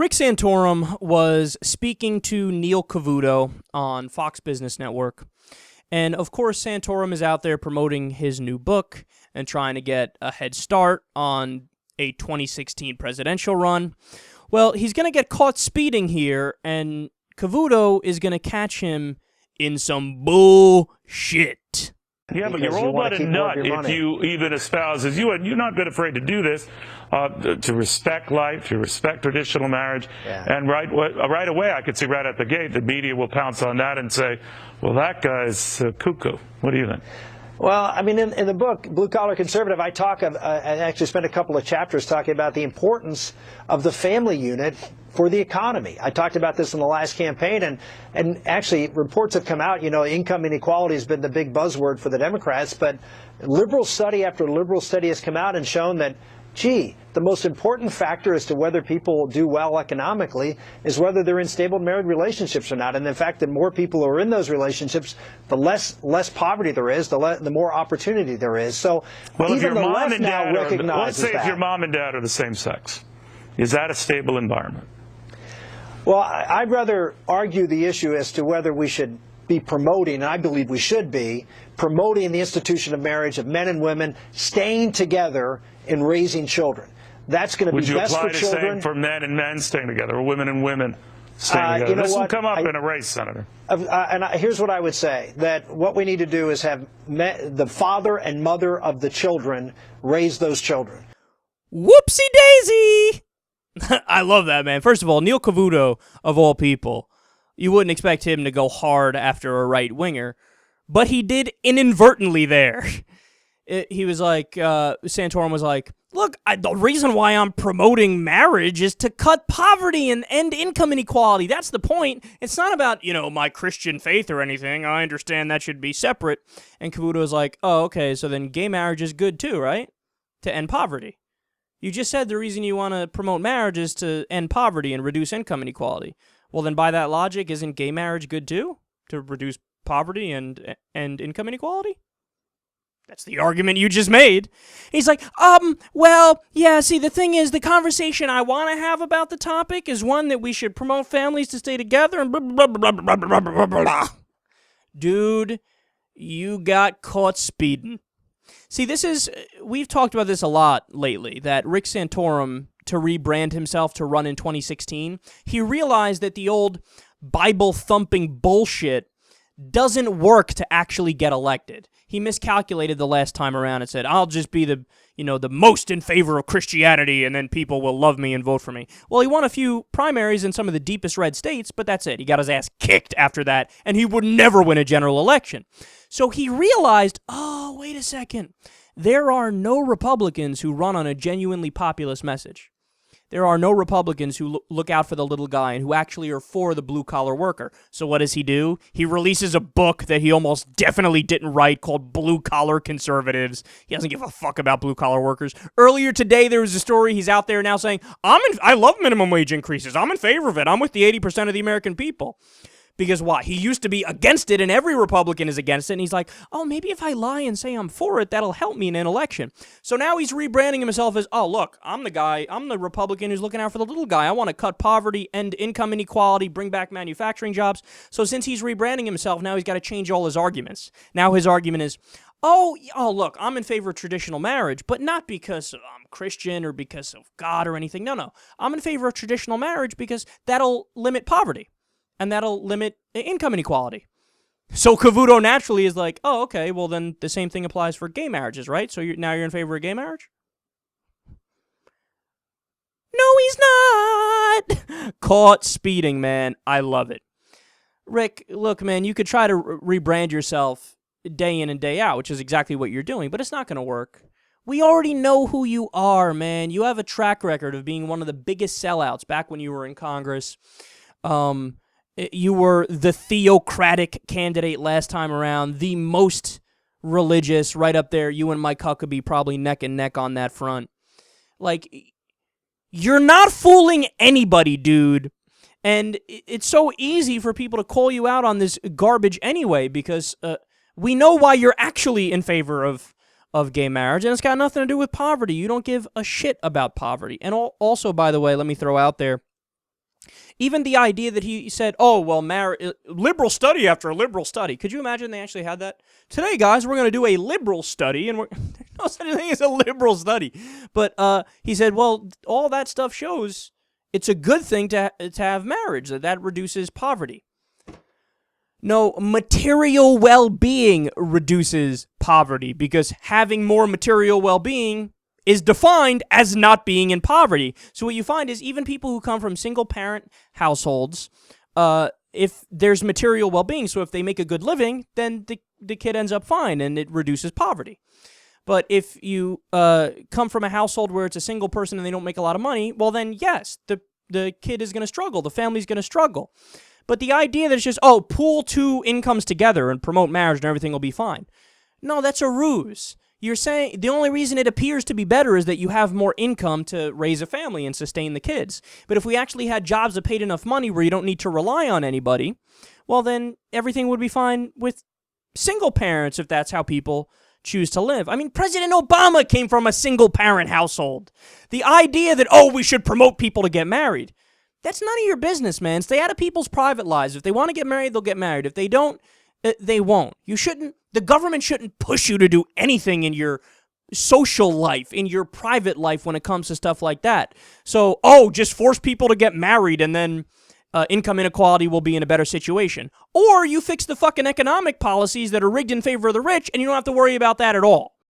Rick Santorum was speaking to Neil Cavuto on Fox Business Network. And of course, Santorum is out there promoting his new book and trying to get a head start on a 2016 presidential run. Well, he's going to get caught speeding here, and Cavuto is going to catch him in some bullshit. Yeah, but you're all but a nut if you even espouse, as you're not been afraid to do this, to respect life, to respect traditional marriage. Yeah. And right away, I could see right at the gate, the media will pounce on that and say, well, that guy's cuckoo. What do you think? Well, I mean, in the book, Blue Collar Conservative, I actually spent a couple of chapters talking about the importance of the family unit for the economy. I talked about this in the last campaign, and actually reports have come out, income inequality has been the big buzzword for the Democrats, but liberal study after liberal study has come out and shown that, gee, the most important factor as to whether people do well economically is whether they're in stable married relationships or not. And in fact, the more people who are in those relationships, the less poverty there is, the more opportunity there is. So well, even the left now recognizes that. Let's say if your mom and dad are the same sex, is that a stable environment? Well, I'd rather argue the issue as to whether we should be promoting, and I believe we should be, promoting the institution of marriage, of men and women staying together and raising children. That's going to be best for children. Would you apply the same for men and men staying together, or women and women staying together? This will come up in a race, Senator. Here's what I would say, that what we need to do is have the father and mother of the children raise those children. Whoopsie-daisy! I love that, man. First of all, Neil Cavuto, of all people, you wouldn't expect him to go hard after a right-winger, but he did inadvertently there. He was like, Santorum was like, look, the reason why I'm promoting marriage is to cut poverty and end income inequality. That's the point. It's not about, my Christian faith or anything. I understand that should be separate. And Cavuto was like, oh, okay, so then gay marriage is good too, right? To end poverty. You just said the reason you want to promote marriage is to end poverty and reduce income inequality. Well, then by that logic, isn't gay marriage good too? To reduce poverty and income inequality? That's the argument you just made. He's like, well, yeah, see, the thing is, the conversation I want to have about the topic is one that we should promote families to stay together and blah, blah, blah, blah, blah, blah, blah, blah. Dude, you got caught speeding. See, we've talked about this a lot lately, that Rick Santorum, to rebrand himself to run in 2016, he realized that the old Bible-thumping bullshit doesn't work to actually get elected. He miscalculated the last time around and said, I'll just be the most in favor of Christianity and then people will love me and vote for me. Well, he won a few primaries in some of the deepest red states, but that's it. He got his ass kicked after that, and he would never win a general election. So he realized, oh, wait a second. There are no Republicans who run on a genuinely populist message. There are no Republicans who look out for the little guy and who actually are for the blue-collar worker. So what does he do? He releases a book that he almost definitely didn't write called Blue-Collar Conservatives. He doesn't give a fuck about blue-collar workers. Earlier today, there was a story. He's out there now saying, I love minimum wage increases. I'm in favor of it. I'm with the 80% of the American people. Because why? He used to be against it, and every Republican is against it, and he's like, oh, maybe if I lie and say I'm for it, that'll help me in an election. So now he's rebranding himself as, oh, look, I'm the Republican who's looking out for the little guy. I want to cut poverty, end income inequality, bring back manufacturing jobs. So since he's rebranding himself, now he's got to change all his arguments. Now his argument is, oh, look, I'm in favor of traditional marriage, but not because I'm Christian or because of God or anything. No. I'm in favor of traditional marriage because that'll limit poverty. And that'll limit income inequality. So Cavuto naturally is like, oh, okay, well then the same thing applies for gay marriages, right? So now you're in favor of gay marriage? No, he's not! Caught speeding, man. I love it. Rick, look, man, you could try to rebrand yourself day in and day out, which is exactly what you're doing, but it's not going to work. We already know who you are, man. You have a track record of being one of the biggest sellouts back when you were in Congress. You were the theocratic candidate last time around, the most religious, right up there. You and Mike Huckabee probably neck and neck on that front. Like, you're not fooling anybody, dude. And it's so easy for people to call you out on this garbage anyway, because we know why you're actually in favor of gay marriage, and it's got nothing to do with poverty. You don't give a shit about poverty. And also, by the way, let me throw out there, Even the idea that he said, oh, well, liberal study after liberal study. Could you imagine they actually had that? Today, guys, we're going to do a liberal study, and there's no such thing as a liberal study. But he said, well, all that stuff shows it's a good thing to have marriage, that reduces poverty. No, material well-being reduces poverty, because having more material well-being is defined as not being in poverty. So what you find is even people who come from single-parent households, if there's material well-being, so if they make a good living, then the kid ends up fine, and it reduces poverty. But if you come from a household where it's a single person and they don't make a lot of money, well then, yes, the kid is going to struggle. The family's going to struggle. But the idea that it's just, oh, pool two incomes together and promote marriage and everything will be fine. No, that's a ruse. You're saying the only reason it appears to be better is that you have more income to raise a family and sustain the kids. But if we actually had jobs that paid enough money where you don't need to rely on anybody, well, then everything would be fine with single parents if that's how people choose to live. I mean, President Obama came from a single-parent household. The idea that, oh, we should promote people to get married, that's none of your business, man. Stay out of people's private lives. If they want to get married, they'll get married. If they don't, they won't. The government shouldn't push you to do anything in your social life, in your private life when it comes to stuff like that. So, just force people to get married and then income inequality will be in a better situation. Or you fix the fucking economic policies that are rigged in favor of the rich and you don't have to worry about that at all.